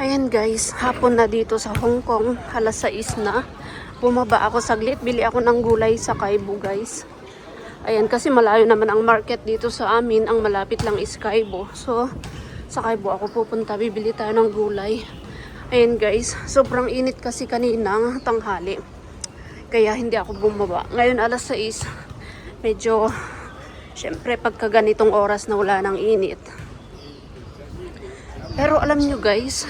Ayan guys, hapon na dito sa Hong Kong, alas 6 na. Bumaba ako saglit, bili ako ng gulay sa Kaibo guys. Ayan, kasi malayo naman ang market dito sa amin, ang malapit lang is Kaibo. So, sa Kaibo ako pupunta, bibili tayo ng gulay. Ayan guys, sobrang init kasi kaninang tanghali. Kaya hindi ako bumaba. Ngayon alas 6, medyo, syempre pagka ganitong oras na wala ng init. Pero alam nyo guys,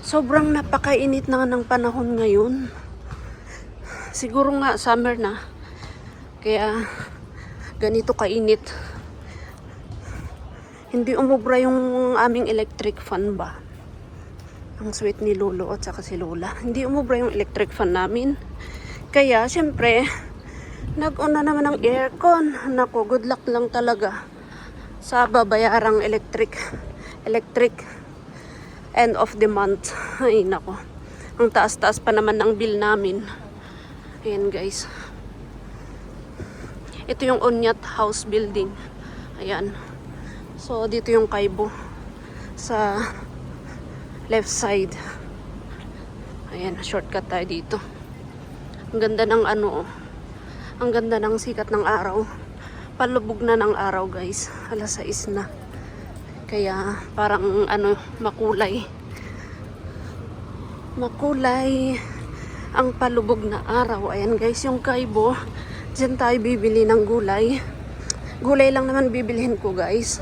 sobrang napakainit na ng panahon ngayon. Siguro nga summer na. Kaya ganito kainit. Hindi umubra yung aming electric fan ba. Ang sweet ni Lolo at saka si Lola. Hindi umubra yung electric fan namin. Kaya syempre, nag-on na naman ang aircon. Nako, good luck lang talaga sa babayarang electric end of the month. Ay nako, ang taas-taas pa naman ng bill namin. Ayan guys, ito yung Onyat House building. Ayan, so dito yung Kaibo sa left side. Ayan, shortcut tayo dito. Ang ganda ng ano, ang ganda ng sikat ng araw. Palubog na ng araw guys, alas 6 na. Kaya parang ano, makulay ang palubog na araw. Ayan guys, yung Kaibo, dyan tayo bibili ng gulay. Gulay lang naman bibilihin ko guys,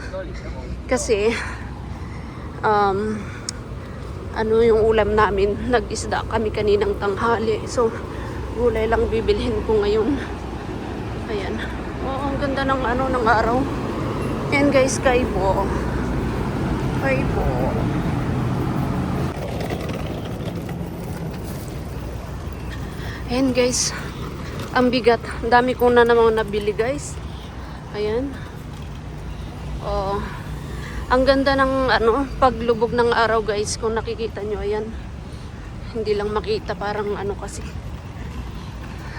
kasi ano yung ulam namin, nag-isda kami kaninang tanghali, so gulay lang bibilihin ko ngayon. Ayan, ang ganda ng ano, ng araw. Ayan guys, Kaibo. Ayan guys, ang bigat. Ang dami kong na namang nabili guys. Ayan. Ang ganda ng ano, paglubog ng araw guys, kung nakikita nyo. Ayan. Hindi lang makita, parang ano kasi,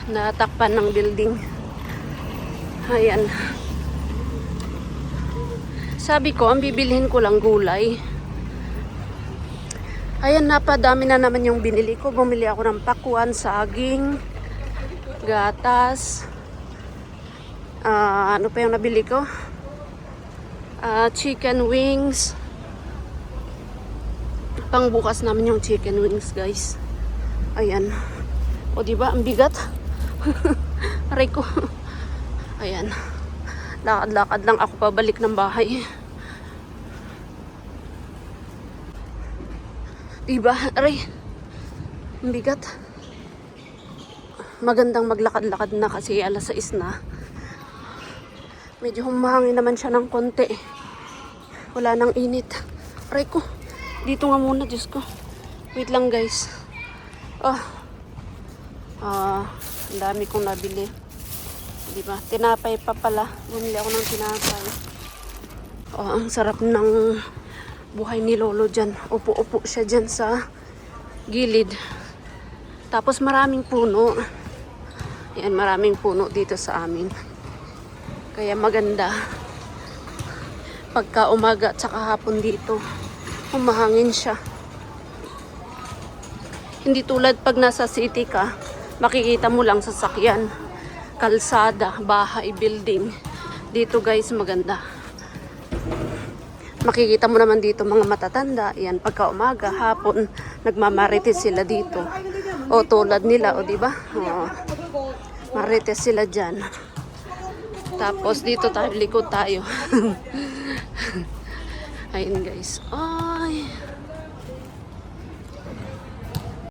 natakpan ng building. Ayan. Sabi ko, ang bibilhin ko lang gulay. Ayan, napadami na naman yung binili ko. Bumili ako ng pakwan, saging, gatas. Ano pa yung nabili ko? Chicken wings. Pangbukas naman yung chicken wings, guys. Ayan. O, diba? Ang bigat. Aray ko. Ayan. Lakad-lakad lang ako pabalik ng bahay. Diba? Aray. Ang bigat. Magandang maglakad-lakad na kasi alas 6 na. Medyo humahangin naman siya ng konti. Wala nang init. Aray ko. Dito nga muna, Diyos ko. Wait lang guys. Ang dami kong nabili. Diba? Tinapay pa pala. Bumili ako ng tinapay. Ang sarap ng buhay ni Lolo dyan. Upo-upo siya dyan sa gilid. Tapos maraming puno. Yan, maraming puno dito sa amin. Kaya maganda. Pagka umaga at saka hapon dito, humahangin siya. Hindi tulad pag nasa city ka, makikita mo lang sasakyan, kalsada, bahay, building. Dito guys, maganda. Makikita mo naman dito mga matatanda. Yan, pagka umaga, hapon, nagmamarites sila dito. O tulad nila, o diba? Marites sila dyan. Tapos dito tayo, likod tayo. Ayun guys. Ay,